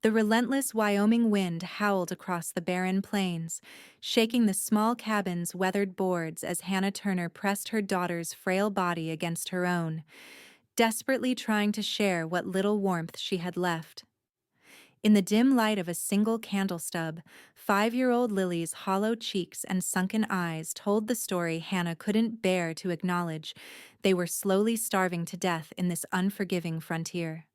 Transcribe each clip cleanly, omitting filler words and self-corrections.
The relentless Wyoming wind howled across the barren plains, shaking the small cabin's weathered boards as Hannah Turner pressed her daughter's frail body against her own, desperately trying to share what little warmth she had left. In the dim light of a single candle stub, 5-year-old Lily's hollow cheeks and sunken eyes told the story Hannah couldn't bear to acknowledge. They were slowly starving to death in this unforgiving frontier.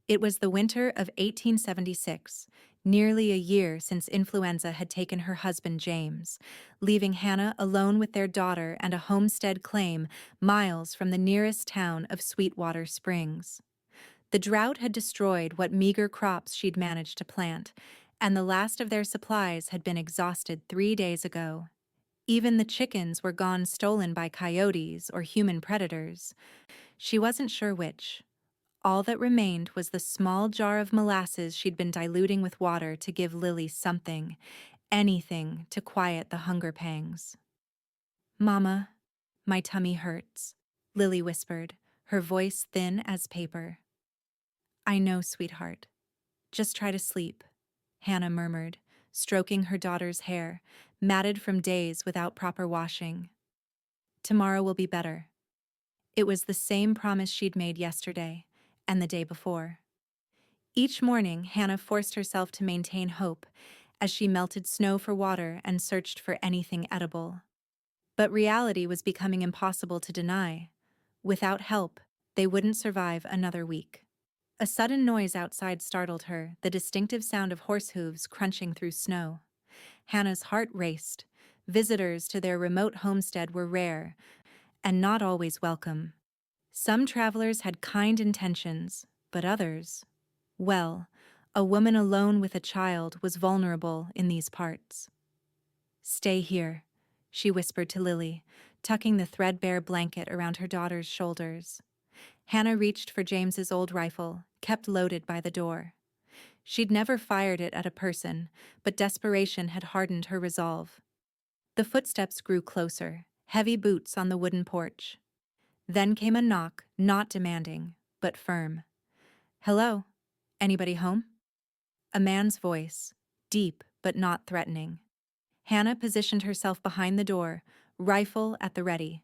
It was the winter of 1876, nearly a year since influenza had taken her husband James, leaving Hannah alone with their daughter and a homestead claim miles from the nearest town of Sweetwater Springs. The drought had destroyed what meager crops she'd managed to plant, and the last of their supplies had been exhausted 3 days ago. Even the chickens were gone, stolen by coyotes or human predators. She wasn't sure which. All that remained was the small jar of molasses she'd been diluting with water to give Lily something, anything to quiet the hunger pangs. "Mama, my tummy hurts," Lily whispered, her voice thin as paper. "I know, sweetheart. Just try to sleep," Hannah murmured, stroking her daughter's hair, matted from days without proper washing. "Tomorrow will be better." It was the same promise she'd made yesterday, and the day before. Each morning, Hannah forced herself to maintain hope as she melted snow for water and searched for anything edible. But reality was becoming impossible to deny. Without help, they wouldn't survive another week. A sudden noise outside startled her, the distinctive sound of horse hooves crunching through snow. Hannah's heart raced. Visitors to their remote homestead were rare, and not always welcome. Some travelers had kind intentions, but others, well, a woman alone with a child was vulnerable in these parts. "Stay here," she whispered to Lily, tucking the threadbare blanket around her daughter's shoulders. Hannah reached for James's old rifle, kept loaded by the door. She'd never fired it at a person, but desperation had hardened her resolve. The footsteps grew closer, heavy boots on the wooden porch. Then came a knock, not demanding, but firm. "Hello? Anybody home?" A man's voice, deep but not threatening. Hannah positioned herself behind the door, rifle at the ready.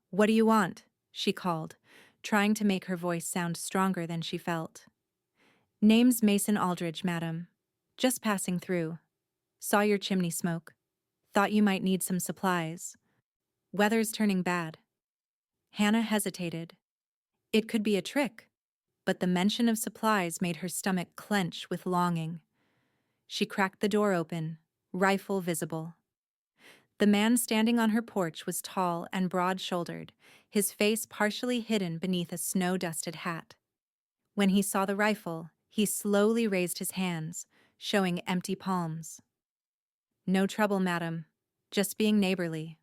"What do you want?" she called, trying to make her voice sound stronger than she felt. "Name's Mason Aldridge, madam. Just passing through. Saw your chimney smoke. Thought you might need some supplies. Weather's turning bad." Hannah hesitated. It could be a trick, but the mention of supplies made her stomach clench with longing. She cracked the door open, rifle visible. The man standing on her porch was tall and broad-shouldered, his face partially hidden beneath a snow-dusted hat. When he saw the rifle, he slowly raised his hands, showing empty palms. "No trouble, madam. Just being neighborly."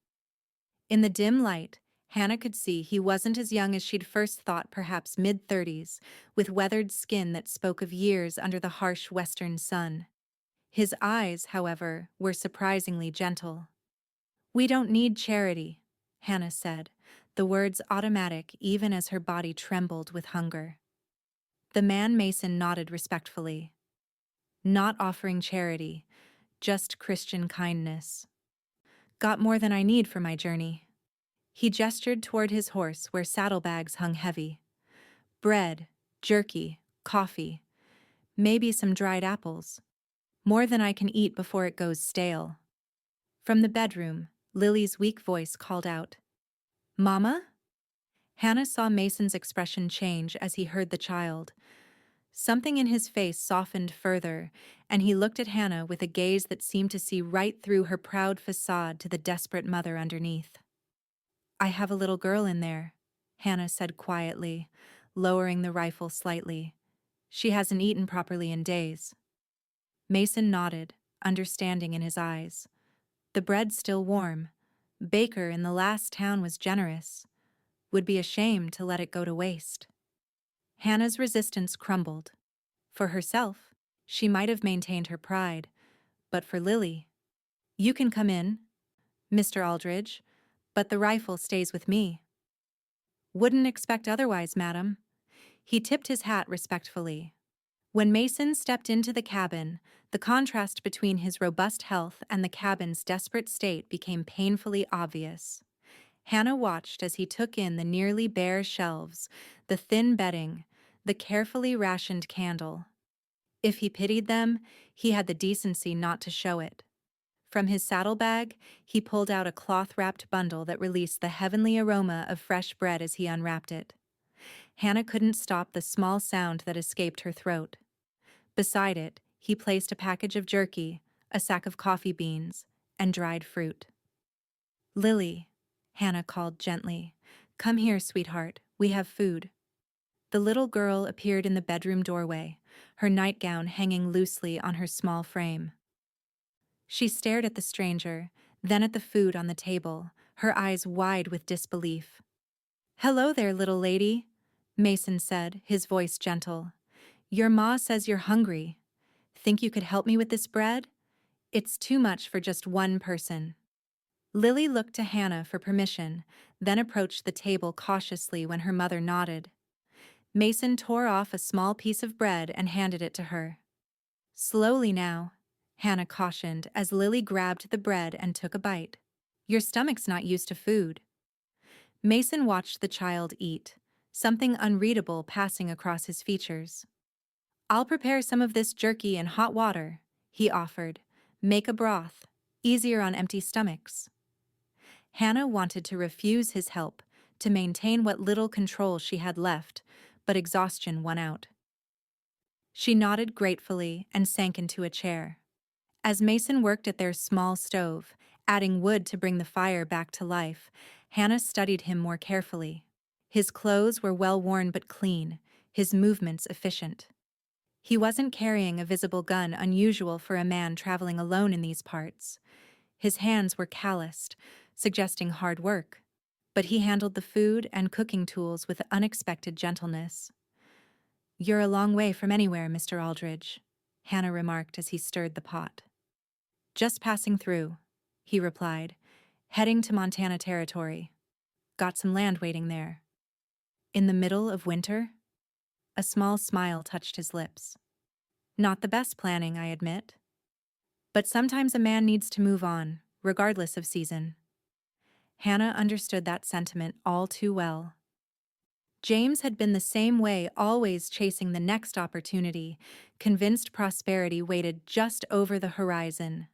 In the dim light, Hannah could see he wasn't as young as she'd first thought, perhaps mid-30s, with weathered skin that spoke of years under the harsh western sun. His eyes, however, were surprisingly gentle. "We don't need charity," Hannah said, the words automatic even as her body trembled with hunger. The man Mason nodded respectfully. "Not offering charity, just Christian kindness. Got more than I need for my journey." He gestured toward his horse where saddlebags hung heavy. "Bread, jerky, coffee, maybe some dried apples. More than I can eat before it goes stale." From the bedroom, Lily's weak voice called out, "Mama?" Hannah saw Mason's expression change as he heard the child. Something in his face softened further, and he looked at Hannah with a gaze that seemed to see right through her proud facade to the desperate mother underneath. "I have a little girl in there," Hannah said quietly, lowering the rifle slightly. "She hasn't eaten properly in days." Mason nodded, understanding in his eyes. The bread's still warm. Baker in the last town was generous. Would be ashamed to let it go to waste. Hannah's resistance crumbled. For herself, she might have maintained her pride, but for Lily, "You can come in, Mr. Aldridge, but the rifle stays with me." "Wouldn't expect otherwise, madam." He tipped his hat respectfully. When Mason stepped into the cabin, the contrast between his robust health and the cabin's desperate state became painfully obvious. Hannah watched as he took in the nearly bare shelves, the thin bedding, the carefully rationed candle. If he pitied them, he had the decency not to show it. From his saddlebag, he pulled out a cloth-wrapped bundle that released the heavenly aroma of fresh bread as he unwrapped it. Hannah couldn't stop the small sound that escaped her throat. Beside it, he placed a package of jerky, a sack of coffee beans, and dried fruit. "Lily," Hannah called gently, "come here, sweetheart, we have food." The little girl appeared in the bedroom doorway, her nightgown hanging loosely on her small frame. She stared at the stranger, then at the food on the table, her eyes wide with disbelief. "Hello there, little lady," Mason said, his voice gentle. "Your ma says you're hungry. Think you could help me with this bread? It's too much for just one person." Lily looked to Hannah for permission, then approached the table cautiously when her mother nodded. Mason tore off a small piece of bread and handed it to her. "Slowly now," Hannah cautioned as Lily grabbed the bread and took a bite. "Your stomach's not used to food." Mason watched the child eat, something unreadable passing across his features. "I'll prepare some of this jerky in hot water," he offered. "Make a broth. Easier on empty stomachs." Hannah wanted to refuse his help, to maintain what little control she had left, but exhaustion won out. She nodded gratefully and sank into a chair. As Mason worked at their small stove, adding wood to bring the fire back to life, Hannah studied him more carefully. His clothes were well worn but clean, his movements efficient. He wasn't carrying a visible gun unusual for a man traveling alone in these parts. His hands were calloused, suggesting hard work, but he handled the food and cooking tools with unexpected gentleness. "You're a long way from anywhere, Mr. Aldridge," Hannah remarked as he stirred the pot. "Just passing through," he replied, "heading to Montana Territory. Got some land waiting there." "In the middle of winter?" A small smile touched his lips. "Not the best planning, I admit. But sometimes a man needs to move on, regardless of season." Hannah understood that sentiment all too well. James had been the same way, always chasing the next opportunity, convinced prosperity waited just over the horizon.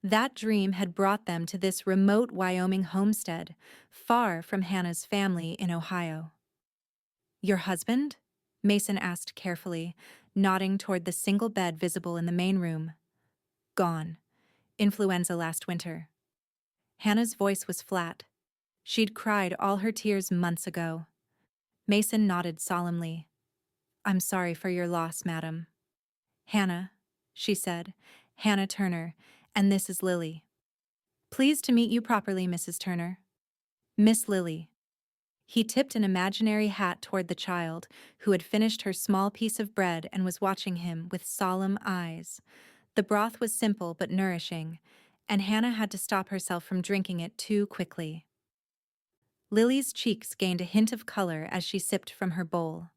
That dream had brought them to this remote Wyoming homestead, far from Hannah's family in Ohio. "Your husband?" Mason asked carefully, nodding toward the single bed visible in the main room. "Gone. Influenza last winter." Hannah's voice was flat. She'd cried all her tears months ago. Mason nodded solemnly. "I'm sorry for your loss, madam." "Hannah," she said, "Hannah Turner, and this is Lily." "Pleased to meet you properly, Mrs. Turner." "Miss Lily." He tipped an imaginary hat toward the child, who had finished her small piece of bread and was watching him with solemn eyes. The broth was simple but nourishing, and Hannah had to stop herself from drinking it too quickly. Lily's cheeks gained a hint of color as she sipped from her bowl.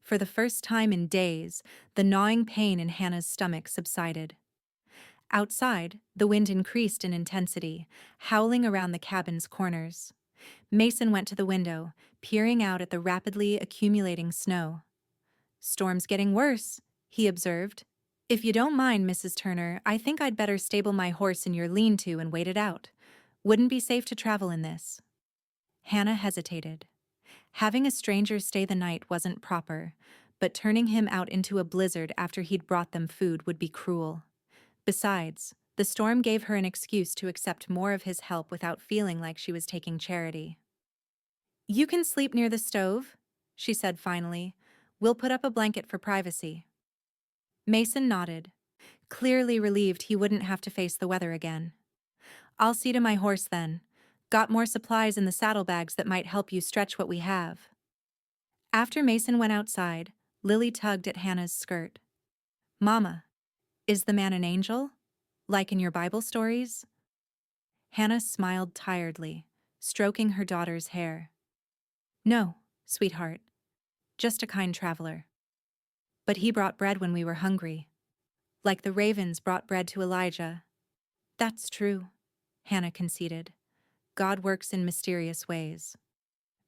For the first time in days, the gnawing pain in Hannah's stomach subsided. Outside, the wind increased in intensity, howling around the cabin's corners. Mason went to the window, peering out at the rapidly accumulating snow. "Storm's getting worse," he observed. "If you don't mind, Mrs. Turner, I think I'd better stable my horse in your lean-to and wait it out. Wouldn't be safe to travel in this." Hannah hesitated. Having a stranger stay the night wasn't proper, but turning him out into a blizzard after he'd brought them food would be cruel. Besides, the storm gave her an excuse to accept more of his help without feeling like she was taking charity. "You can sleep near the stove," she said finally. "We'll put up a blanket for privacy." Mason nodded, clearly relieved he wouldn't have to face the weather again. "I'll see to my horse then. Got more supplies in the saddlebags that might help you stretch what we have." After Mason went outside, Lily tugged at Hannah's skirt. "Mama, is the man an angel? Like in your Bible stories?" Hannah smiled tiredly, stroking her daughter's hair. "No, sweetheart. Just a kind traveler." But he brought bread when we were hungry. Like the ravens brought bread to Elijah. That's true, Hannah conceded. God works in mysterious ways.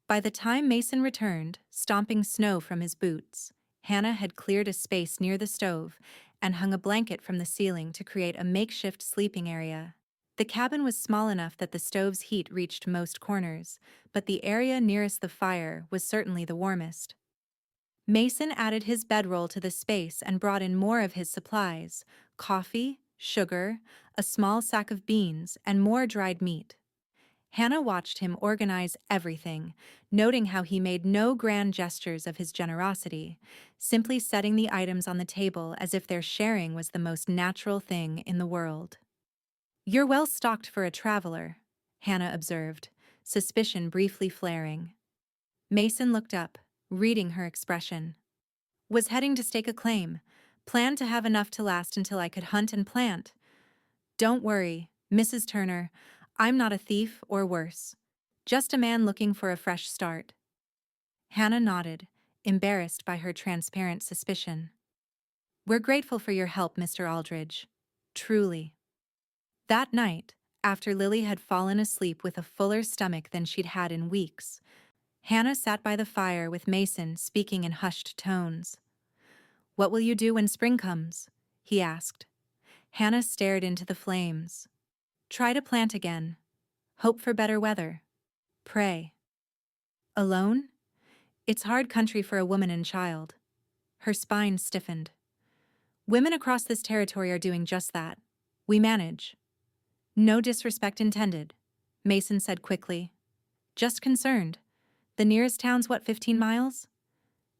By the time Mason returned, stomping snow from his boots, Hannah had cleared a space near the stove and hung a blanket from the ceiling to create a makeshift sleeping area. The cabin was small enough that the stove's heat reached most corners, but the area nearest the fire was certainly the warmest. Mason added his bedroll to the space and brought in more of his supplies: coffee, sugar, a small sack of beans, and more dried meat. Hannah watched him organize everything, noting how he made no grand gestures of his generosity, simply setting the items on the table as if their sharing was the most natural thing in the world. "You're well stocked for a traveler," Hannah observed, suspicion briefly flaring. Mason looked up, reading her expression. "Was heading to stake a claim. Planned to have enough to last until I could hunt and plant. Don't worry, Mrs. Turner, I'm not a thief or worse. Just a man looking for a fresh start." Hannah nodded, embarrassed by her transparent suspicion. "We're grateful for your help, Mr. Aldridge. Truly." That night, after Lily had fallen asleep with a fuller stomach than she'd had in weeks, Hannah sat by the fire with Mason speaking in hushed tones. "What will you do when spring comes?" he asked. Hannah stared into the flames. "Try to plant again. Hope for better weather. Pray." "Alone? It's hard country for a woman and child." Her spine stiffened. "Women across this territory are doing just that. We manage." "No disrespect intended," Mason said quickly. "Just concerned. The nearest town's what, 15 miles?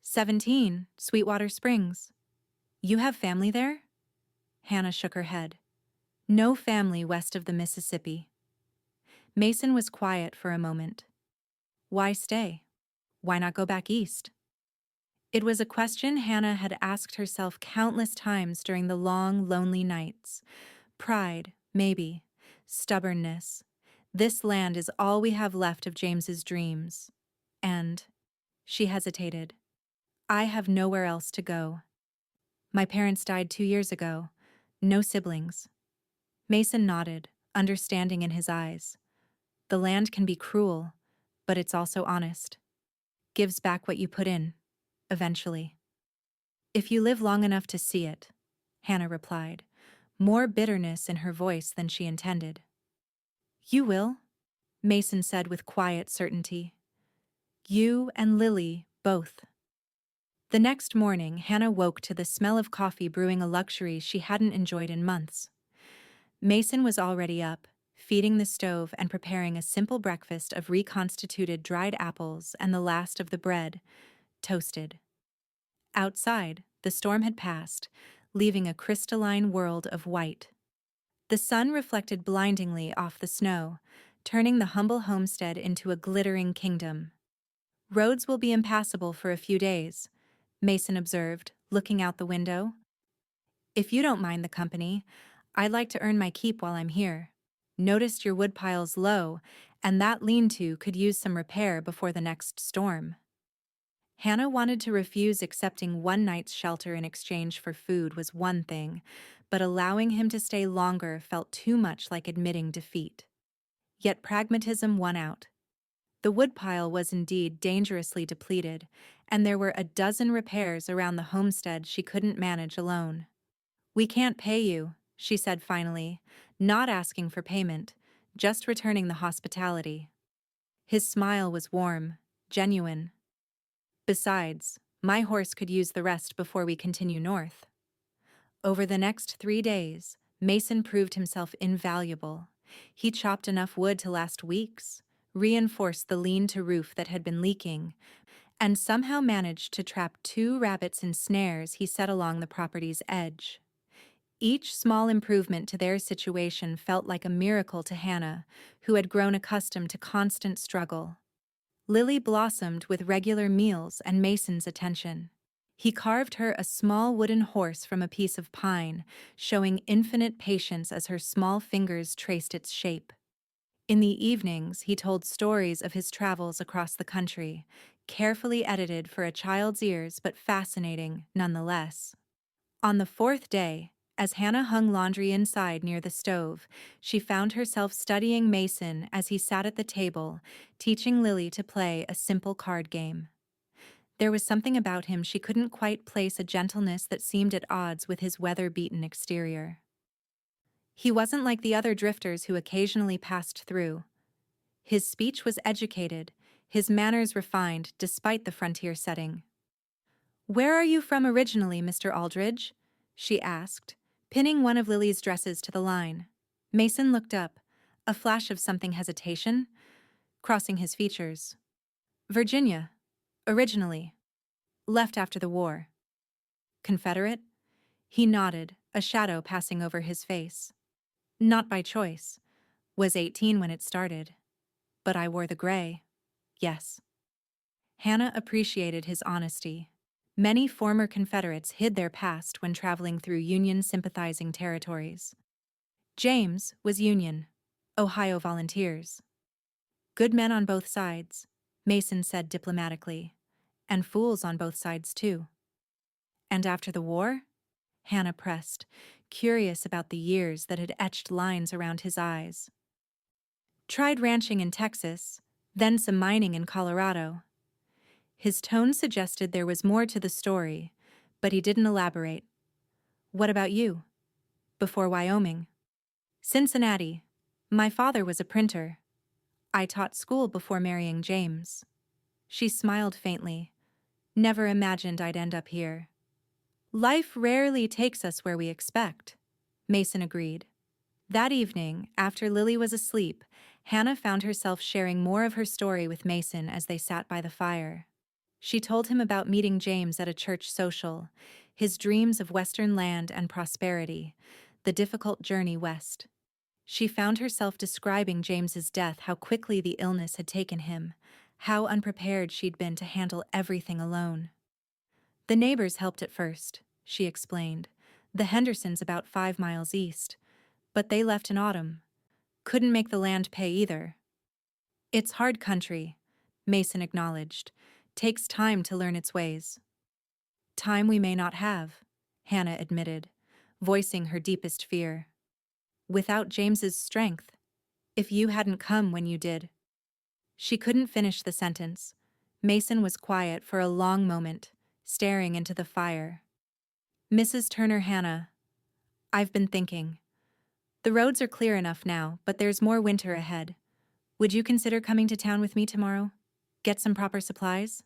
17, Sweetwater Springs. You have family there?" Hannah shook her head. "No family west of the Mississippi." Mason was quiet for a moment. "Why stay? Why not go back east?" It was a question Hannah had asked herself countless times during the long, lonely nights. Pride, maybe. Stubbornness. This land is all we have left of James's dreams. And she hesitated. "I have nowhere else to go. My parents died 2 years ago. No siblings." Mason nodded, understanding in his eyes. The land can be cruel, but it's also honest. Gives back what you put in, eventually. "If you live long enough to see it," Hannah replied, more bitterness in her voice than she intended. "You will," Mason said with quiet certainty. "You and Lily, both." The next morning, Hannah woke to the smell of coffee brewing, a luxury she hadn't enjoyed in months. Mason was already up, feeding the stove and preparing a simple breakfast of reconstituted dried apples and the last of the bread, toasted. Outside, the storm had passed, leaving a crystalline world of white. The sun reflected blindingly off the snow, turning the humble homestead into a glittering kingdom. "Roads will be impassable for a few days," Mason observed, looking out the window. "If you don't mind the company, I'd like to earn my keep while I'm here. Noticed your woodpile's low, and that lean-to could use some repair before the next storm." Hannah wanted to refuse accepting one night's shelter in exchange for food was one thing, but allowing him to stay longer felt too much like admitting defeat. Yet pragmatism won out. The woodpile was indeed dangerously depleted, and there were a dozen repairs around the homestead she couldn't manage alone. "We can't pay you," she said finally, not asking for payment, just returning the hospitality. His smile was warm, genuine. "Besides, my horse could use the rest before we continue north." Over the next 3 days, Mason proved himself invaluable. He chopped enough wood to last weeks, reinforced the lean-to roof that had been leaking, and somehow managed to trap 2 rabbits in snares he set along the property's edge. Each small improvement to their situation felt like a miracle to Hannah, who had grown accustomed to constant struggle. Lily blossomed with regular meals and Mason's attention. He carved her a small wooden horse from a piece of pine, showing infinite patience as her small fingers traced its shape. In the evenings, he told stories of his travels across the country, carefully edited for a child's ears but fascinating nonetheless. On the fourth day, as Hannah hung laundry inside near the stove, she found herself studying Mason as he sat at the table, teaching Lily to play a simple card game. There was something about him she couldn't quite place, a gentleness that seemed at odds with his weather-beaten exterior. He wasn't like the other drifters who occasionally passed through. His speech was educated, his manners refined despite the frontier setting. "Where are you from originally, Mr. Aldridge?" she asked, pinning one of Lily's dresses to the line. Mason looked up, a flash of something hesitation, crossing his features. "Virginia. Originally. Left after the war." "Confederate?" He nodded, a shadow passing over his face. "Not by choice. Was 18 when it started. But I wore the gray. Yes." Hannah appreciated his honesty. Many former Confederates hid their past when traveling through Union-sympathizing territories. James was Union. Ohio Volunteers. "Good men on both sides," Mason said diplomatically. "And fools on both sides, too." "And after the war?" Hannah pressed, curious about the years that had etched lines around his eyes. "Tried ranching in Texas, then some mining in Colorado." His tone suggested there was more to the story, but he didn't elaborate. "What about you? Before Wyoming?" "Cincinnati. My father was a printer. I taught school before marrying James." She smiled faintly. "Never imagined I'd end up here." "Life rarely takes us where we expect," Mason agreed. That evening, after Lily was asleep, Hannah found herself sharing more of her story with Mason as they sat by the fire. She told him about meeting James at a church social, his dreams of Western land and prosperity, the difficult journey west. She found herself describing James's death, how quickly the illness had taken him, how unprepared she'd been to handle everything alone. "The neighbors helped at first," she explained. "The Hendersons about 5 miles east. But they left in autumn. Couldn't make the land pay either." "It's hard country," Mason acknowledged. "Takes time to learn its ways." "Time we may not have," Hannah admitted, voicing her deepest fear. "Without James's strength. If you hadn't come when you did." She couldn't finish the sentence. Mason was quiet for a long moment, staring into the fire. "Mrs. Turner, Hannah, I've been thinking. The roads are clear enough now, but there's more winter ahead. Would you consider coming to town with me tomorrow? Get some proper supplies?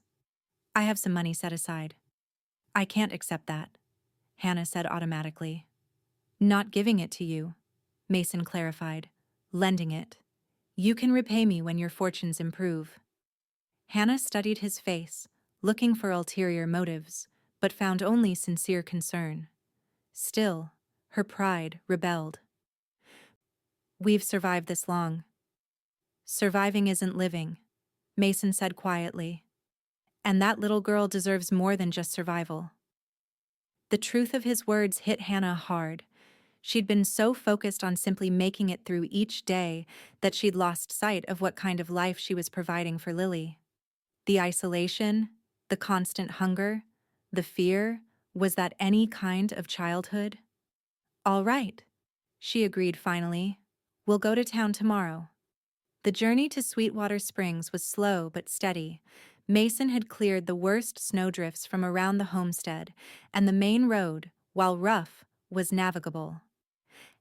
I have some money set aside." "I can't accept that," Hannah said automatically. "Not giving it to you," Mason clarified. "Lending it. You can repay me when your fortunes improve." Hannah studied his face, looking for ulterior motives, but found only sincere concern. Still, her pride rebelled. "We've survived this long." "Surviving isn't living," Mason said quietly. "And that little girl deserves more than just survival." The truth of his words hit Hannah hard. She'd been so focused on simply making it through each day that she'd lost sight of what kind of life she was providing for Lily. The isolation, the constant hunger, the fear, was that any kind of childhood? "All right," she agreed finally. "We'll go to town tomorrow." The journey to Sweetwater Springs was slow but steady. Mason had cleared the worst snowdrifts from around the homestead, and the main road, while rough, was navigable.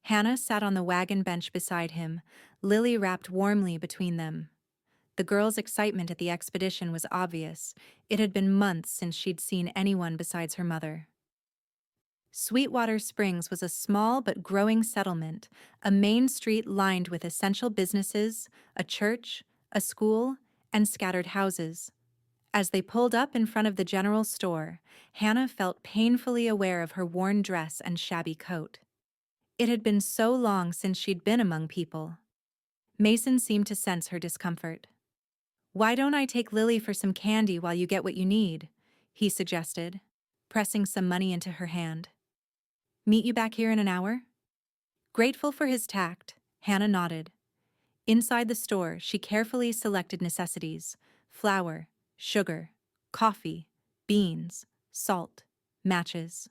Hannah sat on the wagon bench beside him, Lily wrapped warmly between them. The girl's excitement at the expedition was obvious. It had been months since she'd seen anyone besides her mother. Sweetwater Springs was a small but growing settlement, a main street lined with essential businesses, a church, a school, and scattered houses. As they pulled up in front of the general store, Hannah felt painfully aware of her worn dress and shabby coat. It had been so long since she'd been among people. Mason seemed to sense her discomfort. "Why don't I take Lily for some candy while you get what you need?" he suggested, pressing some money into her hand. "Meet you back here in an hour?" Grateful for his tact, Hannah nodded. Inside the store, she carefully selected necessities: flour, sugar, coffee, beans, salt, matches.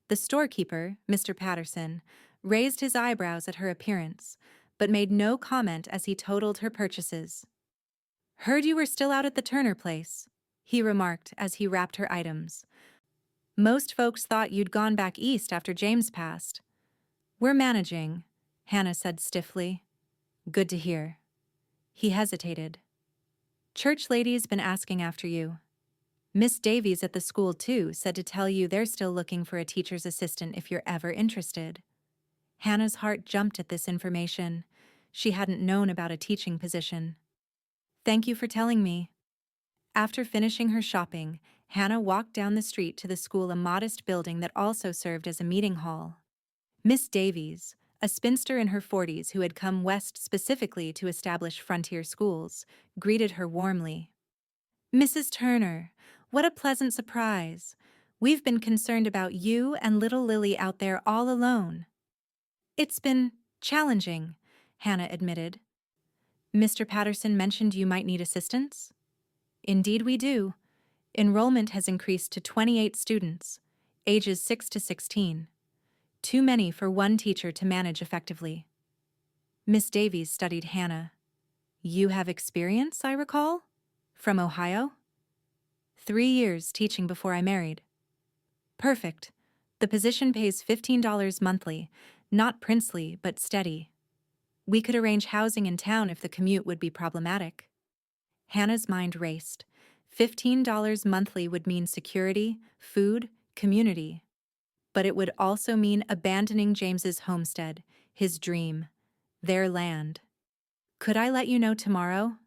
The storekeeper, Mr. Patterson, raised his eyebrows at her appearance, but made no comment as he totaled her purchases. "Heard you were still out at the Turner place," he remarked as he wrapped her items. "Most folks thought you'd gone back east after James passed." "We're managing," Hannah said stiffly. "Good to hear." He hesitated. "Church lady's been asking after you. Miss Davies at the school, too, said to tell you they're still looking for a teacher's assistant if you're ever interested." Hannah's heart jumped at this information. She hadn't known about a teaching position. "Thank you for telling me." After finishing her shopping, Hannah walked down the street to the school, a modest building that also served as a meeting hall. Miss Davies, a spinster in her 40s who had come west specifically to establish frontier schools, greeted her warmly. "Mrs. Turner, what a pleasant surprise. We've been concerned about you and little Lily out there all alone." "It's been challenging," Hannah admitted. "Mr. Patterson mentioned you might need assistance?" "Indeed we do. Enrollment has increased to 28 students, ages 6 to 16. Too many for one teacher to manage effectively." Miss Davies studied Hannah. "You have experience, I recall? From Ohio?" "3 years teaching before I married." "Perfect. The position pays $15 monthly, not princely, but steady. We could arrange housing in town if the commute would be problematic." Hannah's mind raced. $15 monthly would mean security, food, community. But it would also mean abandoning James's homestead, his dream, their land. "Could I let you know tomorrow?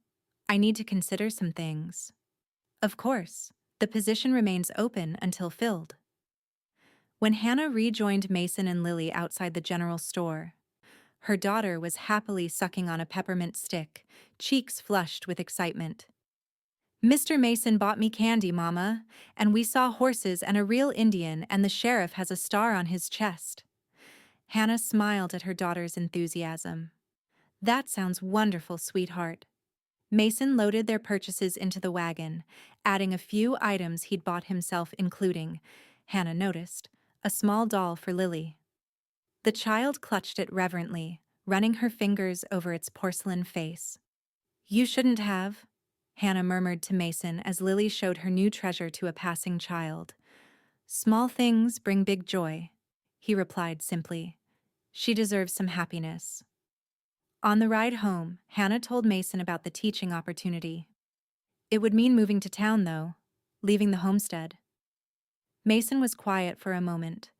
I need to consider some things." "Of course. The position remains open until filled." When Hannah rejoined Mason and Lily outside the general store, her daughter was happily sucking on a peppermint stick, cheeks flushed with excitement. "Mr. Mason bought me candy, Mama, and we saw horses and a real Indian, and the sheriff has a star on his chest." Hannah smiled at her daughter's enthusiasm. "That sounds wonderful, sweetheart." Mason loaded their purchases into the wagon, adding a few items he'd bought himself, including, Hannah noticed, a small doll for Lily. The child clutched it reverently, running her fingers over its porcelain face. "You shouldn't have," Hannah murmured to Mason as Lily showed her new treasure to a passing child. "Small things bring big joy," he replied simply. "She deserves some happiness." On the ride home, Hannah told Mason about the teaching opportunity. It would mean moving to town, though, leaving the homestead. Mason was quiet for a moment,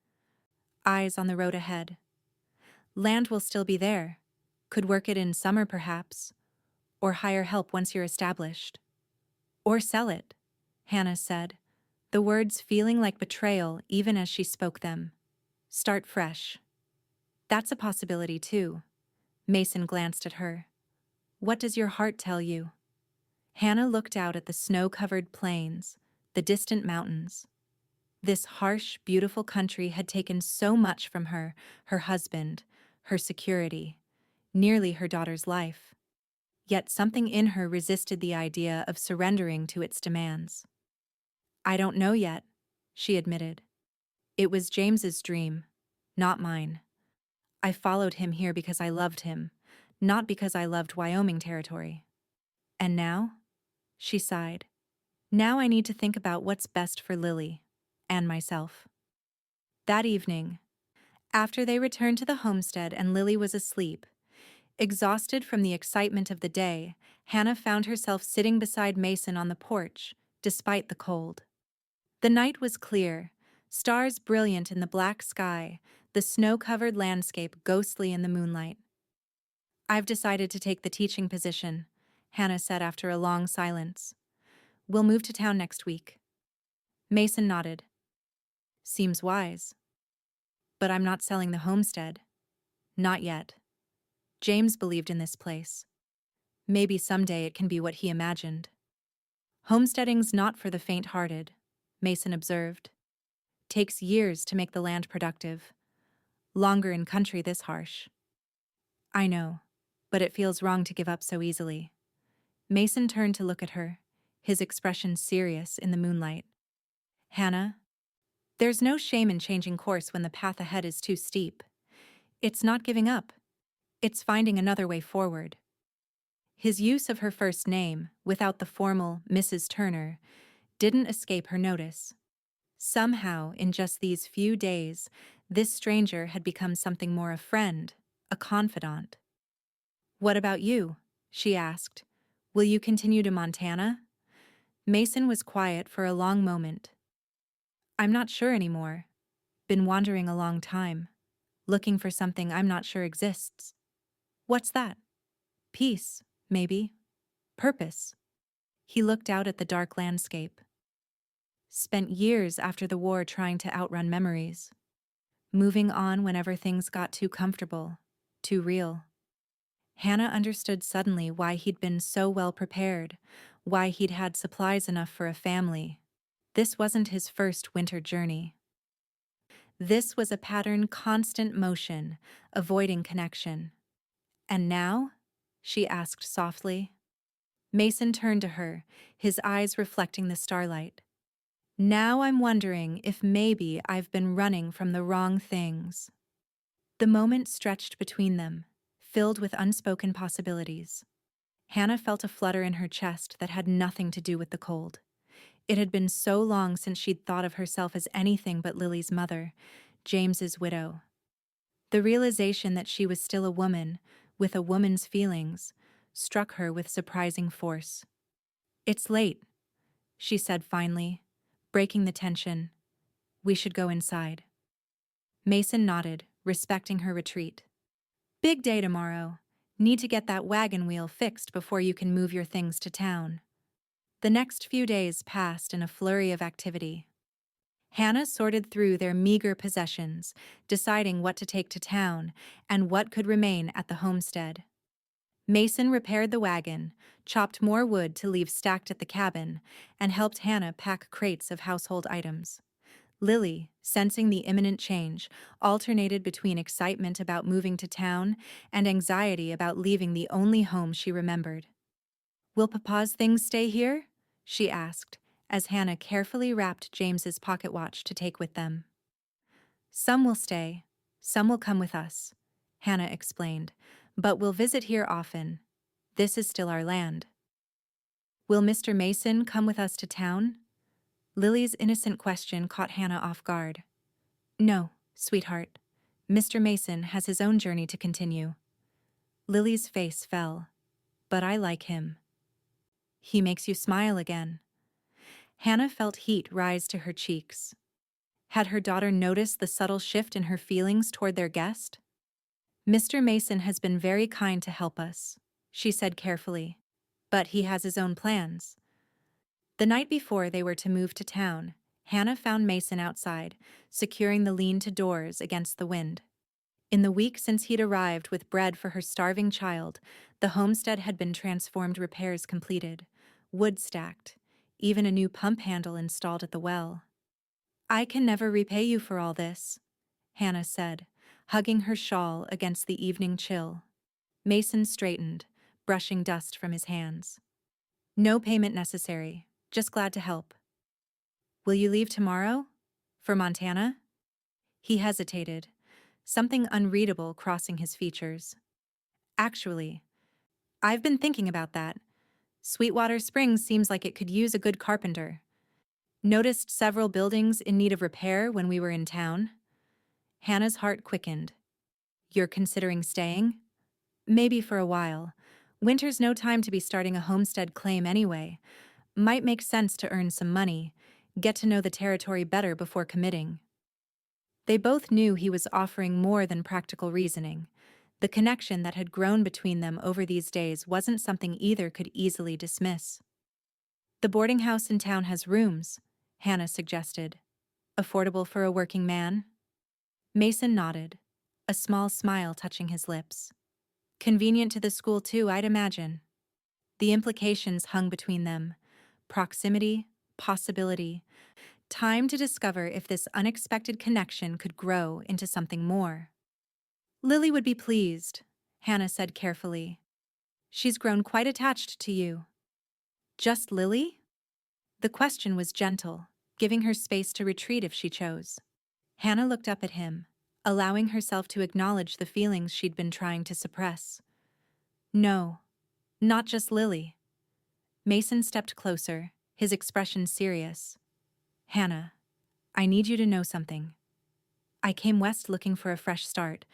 eyes on the road ahead. "Land will still be there. Could work it in summer, perhaps. Or hire help once you're established. Or sell it," Hannah said, the words feeling like betrayal even as she spoke them. "Start fresh." "That's a possibility, too." Mason glanced at her. "What does your heart tell you?" Hannah looked out at the snow-covered plains, the distant mountains. This harsh, beautiful country had taken so much from her husband, her security, nearly her daughter's life. Yet something in her resisted the idea of surrendering to its demands. "I don't know yet," she admitted. "It was James's dream, not mine. I followed him here because I loved him, not because I loved Wyoming territory. And now?" She sighed. "Now I need to think about what's best for Lily and myself." That evening, after they returned to the homestead and Lily was asleep, exhausted from the excitement of the day, Hannah found herself sitting beside Mason on the porch, despite the cold. The night was clear, stars brilliant in the black sky, the snow-covered landscape ghostly in the moonlight. "I've decided to take the teaching position," Hannah said after a long silence. "We'll move to town next week." Mason nodded. "Seems wise. But I'm not selling the homestead. Not yet. James believed in this place. Maybe someday it can be what he imagined." "Homesteading's not for the faint-hearted," Mason observed. "Takes years to make the land productive. Longer in country this harsh." "I know, but it feels wrong to give up so easily." Mason turned to look at her, his expression serious in the moonlight. Hannah, there's no shame in changing course when the path ahead is too steep. It's not giving up. It's finding another way forward. His use of her first name, without the formal Mrs. Turner, didn't escape her notice. Somehow, in just these few days, this stranger had become something more: a friend, a confidant. "What about you?" she asked. "Will you continue to Montana?" Mason was quiet for a long moment. "I'm not sure anymore. Been wandering a long time, looking for something I'm not sure exists." "What's that?" "Peace, maybe. Purpose." He looked out at the dark landscape. Spent years after the war trying to outrun memories. Moving on whenever things got too comfortable, too real. Hannah understood suddenly why he'd been so well prepared, why he'd had supplies enough for a family. This wasn't his first winter journey. This was a pattern: constant motion, avoiding connection. "And now?" she asked softly. Mason turned to her, his eyes reflecting the starlight. "Now I'm wondering if maybe I've been running from the wrong things." The moment stretched between them, filled with unspoken possibilities. Hannah felt a flutter in her chest that had nothing to do with the cold. It had been so long since she'd thought of herself as anything but Lily's mother, James's widow. The realization that she was still a woman, with a woman's feelings, struck her with surprising force. "It's late," she said finally, breaking the tension. "We should go inside." Mason nodded, respecting her retreat. "Big day tomorrow. Need to get that wagon wheel fixed before you can move your things to town." The next few days passed in a flurry of activity. Hannah sorted through their meager possessions, deciding what to take to town and what could remain at the homestead. Mason repaired the wagon, chopped more wood to leave stacked at the cabin, and helped Hannah pack crates of household items. Lily, sensing the imminent change, alternated between excitement about moving to town and anxiety about leaving the only home she remembered. "Will Papa's things stay here?" she asked, as Hannah carefully wrapped James's pocket watch to take with them. "Some will stay, some will come with us," Hannah explained, "but we'll visit here often. This is still our land." "Will Mr. Mason come with us to town?" Lily's innocent question caught Hannah off guard. "No, sweetheart. Mr. Mason has his own journey to continue." Lily's face fell. "But I like him." "He makes you smile again." Hannah felt heat rise to her cheeks. Had her daughter noticed the subtle shift in her feelings toward their guest? "Mr. Mason has been very kind to help us," she said carefully. "But he has his own plans." The night before they were to move to town, Hannah found Mason outside, securing the lean-to doors against the wind. In the week since he'd arrived with bread for her starving child, the homestead had been transformed, repairs completed, wood stacked, even a new pump handle installed at the well. "I can never repay you for all this," Hannah said, hugging her shawl against the evening chill. Mason straightened, brushing dust from his hands. "No payment necessary, just glad to help." "Will you leave tomorrow? For Montana?" He hesitated, something unreadable crossing his features. "Actually, I've been thinking about that. Sweetwater Springs seems like it could use a good carpenter. Noticed several buildings in need of repair when we were in town." Hannah's heart quickened. "You're considering staying?" "Maybe for a while. Winter's no time to be starting a homestead claim anyway. Might make sense to earn some money, get to know the territory better before committing." They both knew he was offering more than practical reasoning. The connection that had grown between them over these days wasn't something either could easily dismiss. "The boarding house in town has rooms," Hannah suggested. "Affordable for a working man?" Mason nodded, a small smile touching his lips. "Convenient to the school too, I'd imagine." The implications hung between them: proximity, possibility, time to discover if this unexpected connection could grow into something more. "Lily would be pleased," Hannah said carefully. "She's grown quite attached to you." "Just Lily?" The question was gentle, giving her space to retreat if she chose. Hannah looked up at him, allowing herself to acknowledge the feelings she'd been trying to suppress. No, not just Lily. Mason stepped closer, his expression serious. Hannah, I need you to know something. I came west looking for a fresh start,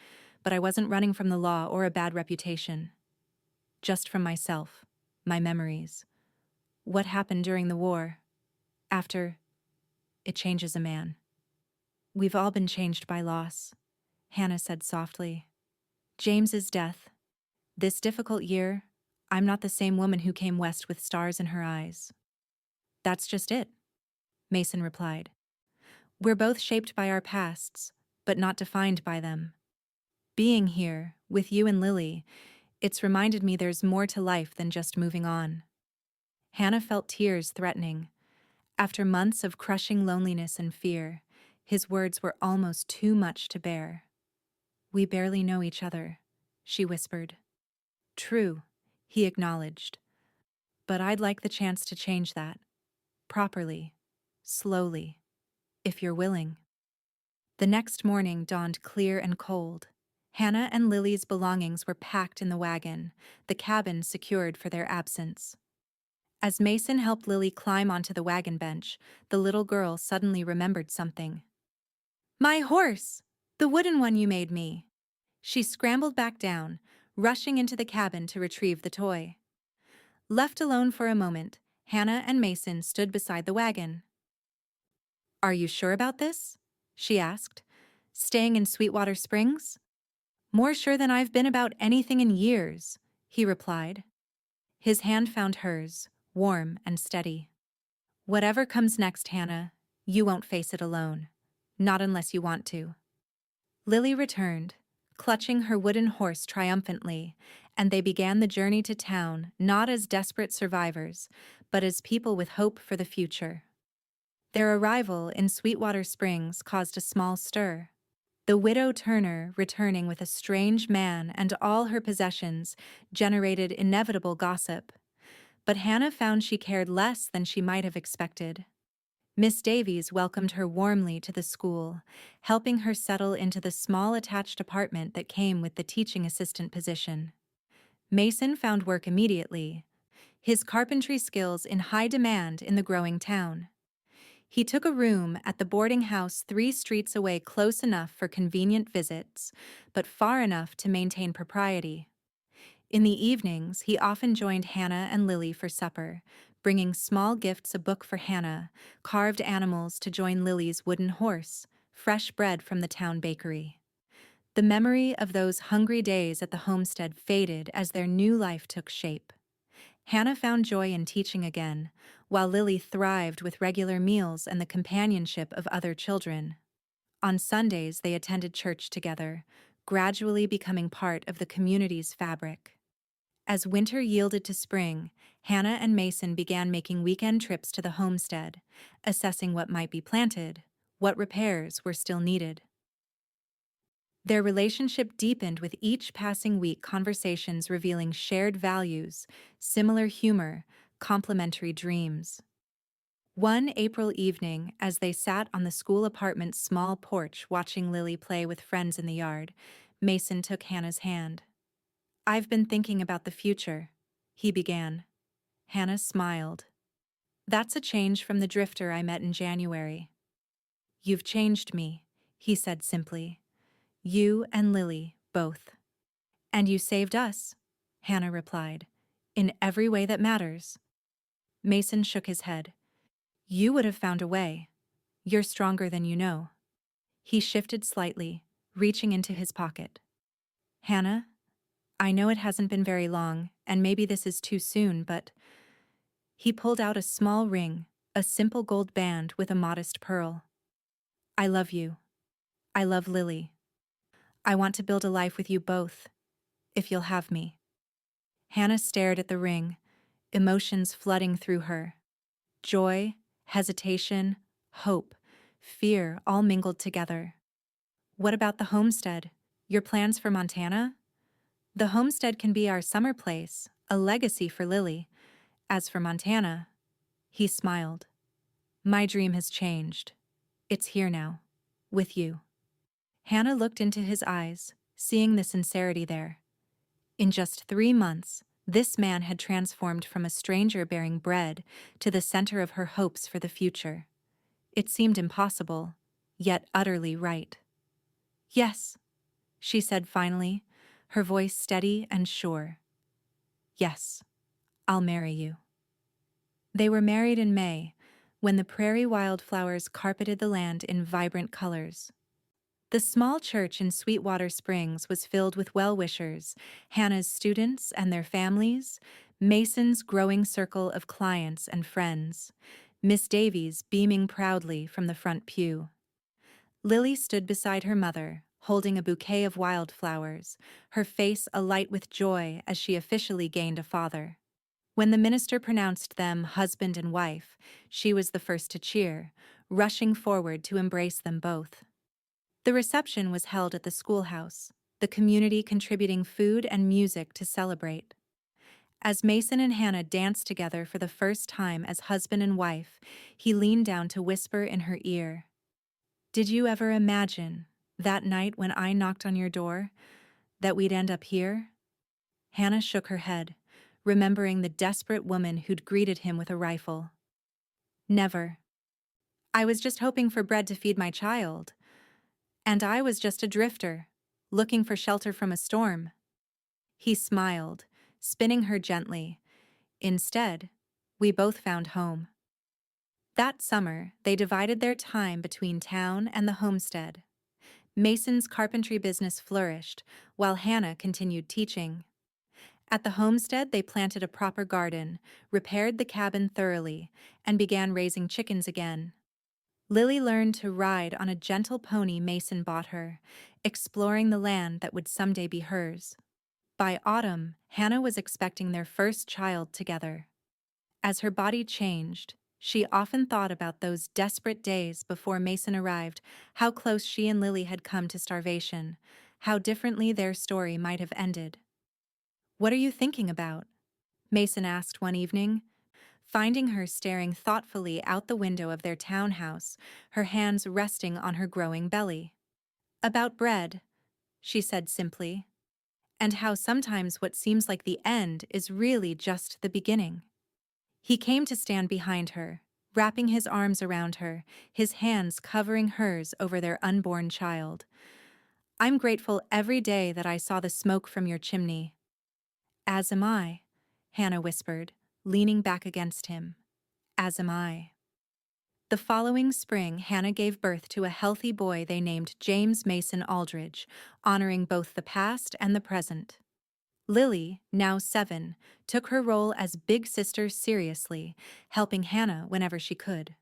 but I wasn't running from the law or a bad reputation. Just from myself, my memories. What happened during the war? After, it changes a man. We've all been changed by loss, Hannah said softly. James's death. This difficult year, I'm not the same woman who came west with stars in her eyes. That's just it, Mason replied. We're both shaped by our pasts, but not defined by them. Being here, with you and Lily, it's reminded me there's more to life than just moving on. Hannah felt tears threatening. After months of crushing loneliness and fear, his words were almost too much to bear. We barely know each other, she whispered. True, he acknowledged. But I'd like the chance to change that. Properly. Slowly. If you're willing. The next morning dawned clear and cold. Hannah and Lily's belongings were packed in the wagon, the cabin secured for their absence. As Mason helped Lily climb onto the wagon bench, the little girl suddenly remembered something. My horse! The wooden one you made me! She scrambled back down, rushing into the cabin to retrieve the toy. Left alone for a moment, Hannah and Mason stood beside the wagon. Are you sure about this? She asked. Staying in Sweetwater Springs? More sure than I've been about anything in years, he replied. His hand found hers, warm and steady. Whatever comes next, Hannah, you won't face it alone. Not unless you want to. Lily returned, clutching her wooden horse triumphantly, and they began the journey to town not as desperate survivors, but as people with hope for the future. Their arrival in Sweetwater Springs caused a small stir. The widow Turner, returning with a strange man and all her possessions, generated inevitable gossip. But Hannah found she cared less than she might have expected. Miss Davies welcomed her warmly to the school, helping her settle into the small attached apartment that came with the teaching assistant position. Mason found work immediately, his carpentry skills in high demand in the growing town. He took a room at the boarding house 3 streets away, close enough for convenient visits, but far enough to maintain propriety. In the evenings, he often joined Hannah and Lily for supper, bringing small gifts, a book for Hannah, carved animals to join Lily's wooden horse, fresh bread from the town bakery. The memory of those hungry days at the homestead faded as their new life took shape. Hannah found joy in teaching again, while Lily thrived with regular meals and the companionship of other children. On Sundays, they attended church together, gradually becoming part of the community's fabric. As winter yielded to spring, Hannah and Mason began making weekend trips to the homestead, assessing what might be planted, what repairs were still needed. Their relationship deepened with each passing week, conversations revealing shared values, similar humor, complementary dreams. One April evening, as they sat on the school apartment's small porch watching Lily play with friends in the yard, Mason took Hannah's hand. I've been thinking about the future, he began. Hannah smiled. That's a change from the drifter I met in January. You've changed me, he said simply. You and Lily, both. And you saved us, Hannah replied. In every way that matters. Mason shook his head. You would have found a way. You're stronger than you know. He shifted slightly, reaching into his pocket. Hannah, I know it hasn't been very long, and maybe this is too soon, but... He pulled out a small ring, a simple gold band with a modest pearl. I love you. I love Lily. I want to build a life with you both, if you'll have me. Hannah stared at the ring, emotions flooding through her. Joy, hesitation, hope, fear all mingled together. What about the homestead? Your plans for Montana? The homestead can be our summer place, a legacy for Lily. As for Montana, he smiled. My dream has changed. It's here now. With you. Hannah looked into his eyes, seeing the sincerity there. In just 3 months, this man had transformed from a stranger bearing bread to the center of her hopes for the future. It seemed impossible, yet utterly right. Yes, she said finally, her voice steady and sure. Yes, I'll marry you. They were married in May, when the prairie wildflowers carpeted the land in vibrant colors. The small church in Sweetwater Springs was filled with well-wishers, Hannah's students and their families, Mason's growing circle of clients and friends, Miss Davies beaming proudly from the front pew. Lily stood beside her mother, holding a bouquet of wildflowers, her face alight with joy as she officially gained a father. When the minister pronounced them husband and wife, she was the first to cheer, rushing forward to embrace them both. The reception was held at the schoolhouse, the community contributing food and music to celebrate. As Mason and Hannah danced together for the first time as husband and wife, he leaned down to whisper in her ear, "Did you ever imagine, that night when I knocked on your door, that we'd end up here?" Hannah shook her head, remembering the desperate woman who'd greeted him with a rifle. "Never. I was just hoping for bread to feed my child. And I was just a drifter, looking for shelter from a storm." He smiled, spinning her gently. "Instead, we both found home." That summer, they divided their time between town and the homestead. Mason's carpentry business flourished, while Hannah continued teaching. At the homestead, they planted a proper garden, repaired the cabin thoroughly, and began raising chickens again. Lily learned to ride on a gentle pony Mason bought her, exploring the land that would someday be hers. By autumn, Hannah was expecting their first child together. As her body changed, she often thought about those desperate days before Mason arrived, how close she and Lily had come to starvation, how differently their story might have ended. "What are you thinking about?" Mason asked one evening, finding her staring thoughtfully out the window of their townhouse, her hands resting on her growing belly. "About bread," she said simply, "and how sometimes what seems like the end is really just the beginning." He came to stand behind her, wrapping his arms around her, his hands covering hers over their unborn child. "I'm grateful every day that I saw the smoke from your chimney." "As am I," Hannah whispered, leaning back against him. "As am I." The following spring, Hannah gave birth to a healthy boy they named James Mason Aldridge, honoring both the past and the present. Lily, now 7, took her role as big sister seriously, helping Hannah whenever she could.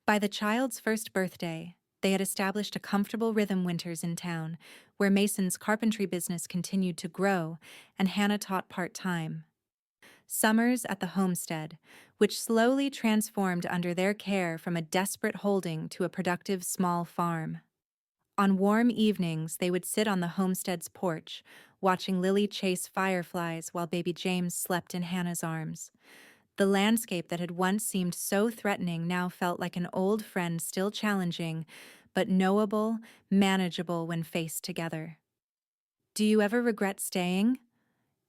By the child's first birthday, they had established a comfortable rhythm winters in town, where Mason's carpentry business continued to grow and Hannah taught part-time. Summers at the homestead, which slowly transformed under their care from a desperate holding to a productive small farm. On warm evenings, they would sit on the homestead's porch, watching Lily chase fireflies while baby James slept in Hannah's arms. The landscape that had once seemed so threatening now felt like an old friend, still challenging, but knowable, manageable when faced together. "Do you ever regret staying?"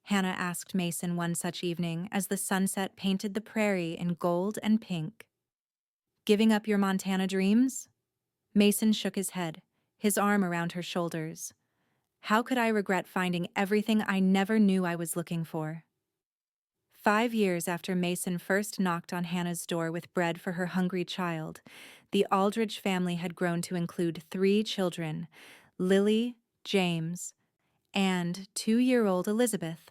Hannah asked Mason one such evening as the sunset painted the prairie in gold and pink. "Giving up your Montana dreams?" Mason shook his head, his arm around her shoulders. "How could I regret finding everything I never knew I was looking for?" 5 years after Mason first knocked on Hannah's door with bread for her hungry child, the Aldridge family had grown to include 3 children, Lily, James, and 2-year-old Elizabeth.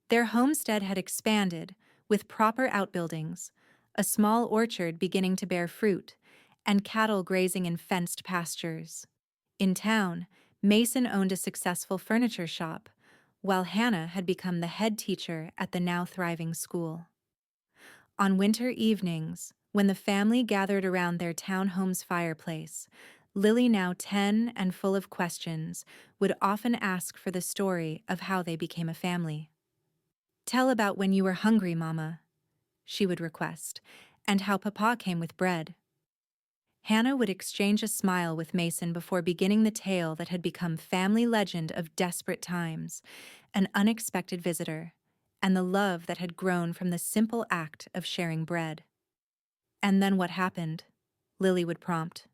Their homestead had expanded, with proper outbuildings, a small orchard beginning to bear fruit, and cattle grazing in fenced pastures. In town, Mason owned a successful furniture shop, while Hannah had become the head teacher at the now thriving school. On winter evenings, when the family gathered around their townhome's fireplace, Lily, now 10 and full of questions, would often ask for the story of how they became a family. "Tell about when you were hungry, Mama," she would request, "and how Papa came with bread." Hannah would exchange a smile with Mason before beginning the tale that had become family legend of desperate times, an unexpected visitor, and the love that had grown from the simple act of sharing bread. "And then what happened?" Lily would prompt,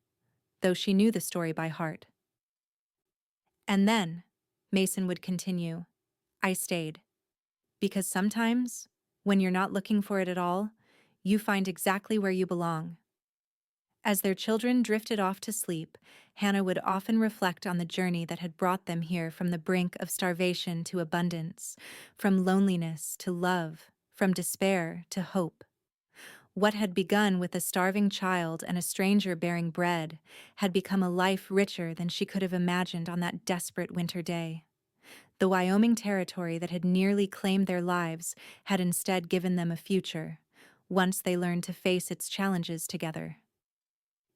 though she knew the story by heart. "And then," Mason would continue, "I stayed. Because sometimes, when you're not looking for it at all, you find exactly where you belong." As their children drifted off to sleep, Hannah would often reflect on the journey that had brought them here, from the brink of starvation to abundance, from loneliness to love, from despair to hope. What had begun with a starving child and a stranger bearing bread had become a life richer than she could have imagined on that desperate winter day. The Wyoming territory that had nearly claimed their lives had instead given them a future, once they learned to face its challenges together.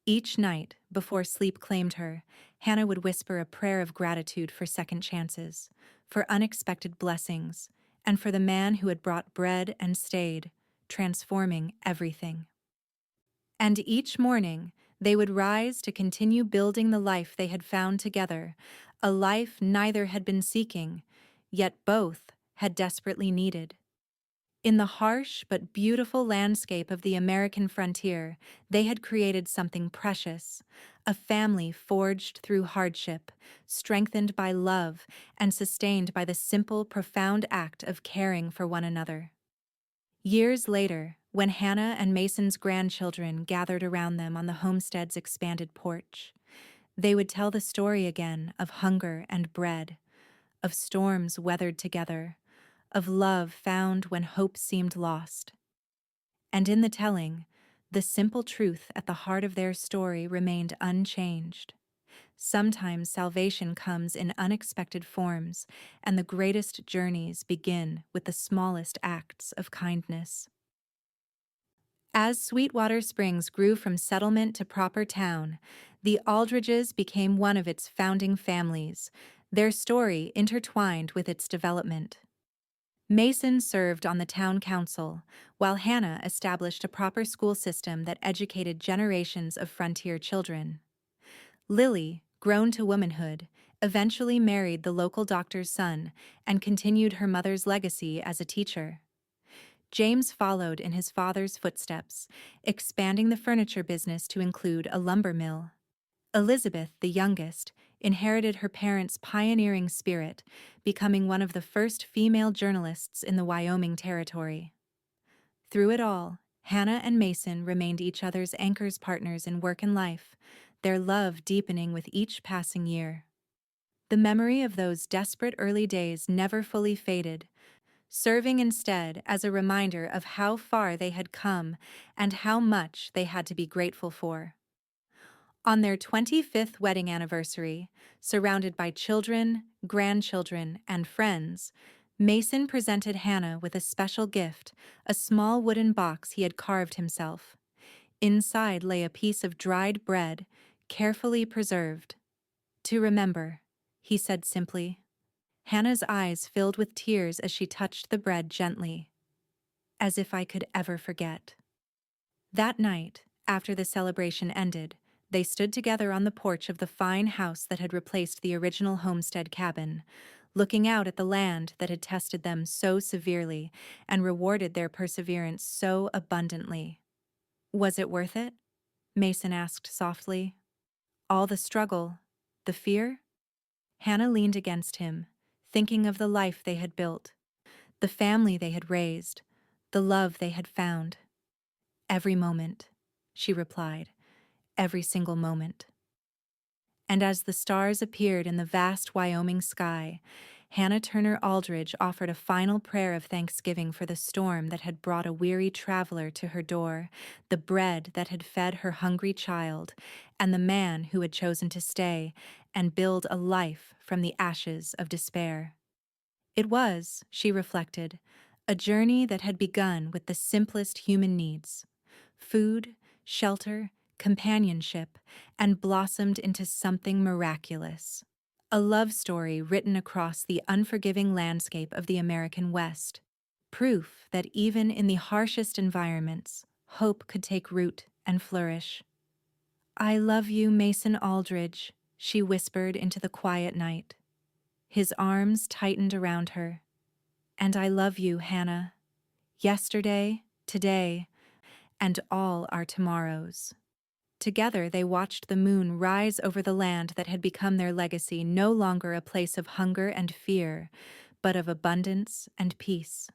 Each night, before sleep claimed her, Hannah would whisper a prayer of gratitude for second chances, for unexpected blessings, and for the man who had brought bread and stayed, transforming everything. And each morning, they would rise to continue building the life they had found together, a life neither had been seeking, yet both had desperately needed. In the harsh but beautiful landscape of the American frontier, they had created something precious, a family forged through hardship, strengthened by love, and sustained by the simple, profound act of caring for one another. Years later, when Hannah and Mason's grandchildren gathered around them on the homestead's expanded porch, they would tell the story again of hunger and bread, of storms weathered together, of love found when hope seemed lost. And in the telling, the simple truth at the heart of their story remained unchanged. Sometimes salvation comes in unexpected forms, and the greatest journeys begin with the smallest acts of kindness. As Sweetwater Springs grew from settlement to proper town, the Aldridges became one of its founding families, their story intertwined with its development. Mason served on the town council, while Hannah established a proper school system that educated generations of frontier children. Lily, grown to womanhood, eventually married the local doctor's son and continued her mother's legacy as a teacher. James followed in his father's footsteps, expanding the furniture business to include a lumber mill. Elizabeth, the youngest, inherited her parents' pioneering spirit, becoming one of the first female journalists in the Wyoming territory. Through it all, Hannah and Mason remained each other's anchors, partners in work and life, their love deepening with each passing year. The memory of those desperate early days never fully faded, serving instead as a reminder of how far they had come and how much they had to be grateful for. On their 25th wedding anniversary, surrounded by children, grandchildren, and friends, Mason presented Hannah with a special gift, a small wooden box he had carved himself. Inside lay a piece of dried bread, carefully preserved. "To remember," he said simply. Hannah's eyes filled with tears as she touched the bread gently. "As if I could ever forget." That night, after the celebration ended, they stood together on the porch of the fine house that had replaced the original homestead cabin, looking out at the land that had tested them so severely and rewarded their perseverance so abundantly. "Was it worth it?" Mason asked softly. "All the struggle, the fear?" Hannah leaned against him, thinking of the life they had built, the family they had raised, the love they had found. "Every moment," she replied, "every single moment." And as the stars appeared in the vast Wyoming sky, Hannah Turner Aldridge offered a final prayer of thanksgiving for the storm that had brought a weary traveler to her door, the bread that had fed her hungry child, and the man who had chosen to stay and build a life from the ashes of despair. It was, she reflected, a journey that had begun with the simplest human needs: food, shelter, companionship, and blossomed into something miraculous. A love story written across the unforgiving landscape of the American West. Proof that even in the harshest environments, hope could take root and flourish. I love you, Mason Aldridge, she whispered into the quiet night. His arms tightened around her. And I love you, Hannah. Yesterday, today, and all our tomorrows. Together they watched the moon rise over the land that had become their legacy, no longer a place of hunger and fear, but of abundance and peace.